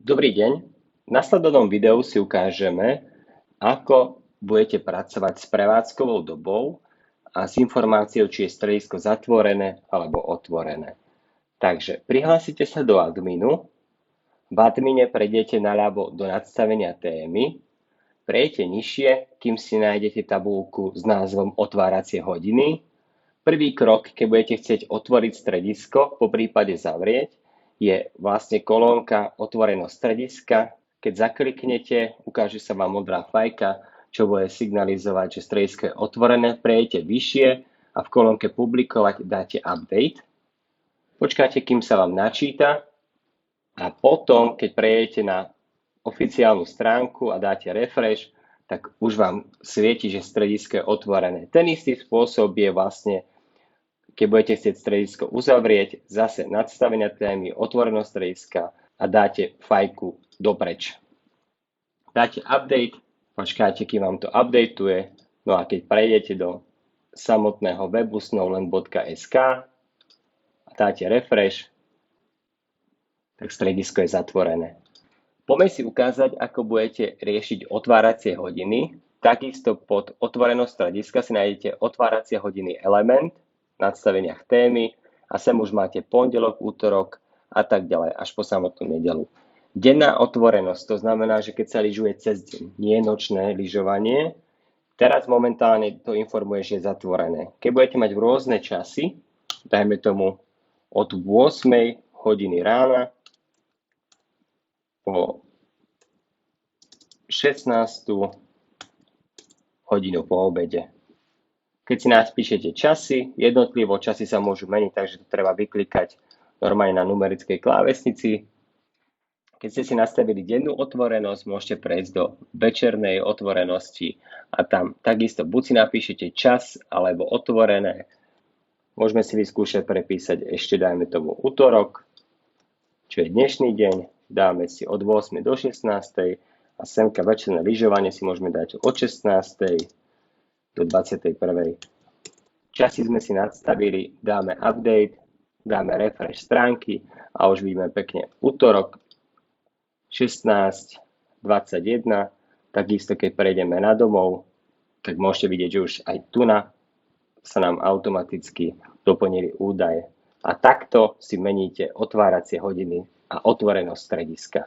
Dobrý deň. V nasledovnom videu si ukážeme, ako budete pracovať s prevádzkovou dobou a s informáciou, či je stredisko zatvorené alebo otvorené. Takže prihlásite sa do adminu. V admine prejdete naľavo do nadstavenia témy, prejdete nižšie, kým si nájdete tabuľku s názvom Otváracie hodiny. Prvý krok, keď budete chcieť otvoriť stredisko, po prípade zavrieť, je vlastne kolónka otvorenosť strediska. Keď zakliknete, ukáže sa vám modrá fajka, čo bude signalizovať, že stredisko je otvorené. Prejdete vyššie a v kolónke publikovať dáte update. Počkáte, kým sa vám načíta a potom, keď prejdete na oficiálnu stránku a dáte refresh, tak už vám svieti, že stredisko je otvorené. Ten istý spôsob je vlastne, keď budete chcieť stredisko uzavrieť, zase nadstavenia témy, otvorenosť strediska a dáte fajku dopreč. Dáte update, počkáte, kým vám to updateuje, no a keď prejdete do samotného webu snowland.sk a dáte refresh, tak stredisko je zatvorené. Poďme si ukázať, ako budete riešiť otváracie hodiny. Takisto pod otvorenosť strediska si nájdete otváracie hodiny element, nadstaveniach témy a sem už máte pondelok, útorok a tak ďalej, až po samotnú nedeľu. Denná otvorenosť, to znamená, že keď sa lyžuje cez deň, nie je nočné lyžovanie. Teraz momentálne to informuje, že je zatvorené. Keď budete mať rôzne časy, dajme tomu od 8 hodiny rána po 16 hodinu po obede. Keď si napíšete časy, jednotlivo časy sa môžu meniť, takže to treba vyklikať normálne na numerickej klávesnici. Keď ste si nastavili dennú otvorenosť, môžete prejsť do večernej otvorenosti a tam takisto buď si napíšete čas alebo otvorené. Môžeme si vyskúšať prepísať ešte, dajme tomu útorok, čo je dnešný deň. Dáme si od 8 do 16 a semka večerné lyžovanie si môžeme dať od 16 do 21. Časy sme si nastavili, dáme update, dáme refresh stránky a už vidíme pekne útorok 16:21. Takisto keď prejdeme na domov, tak môžete vidieť, že už aj tu sa nám automaticky doplnili údaje. A takto si meníte otváracie hodiny a otvorenosť strediska.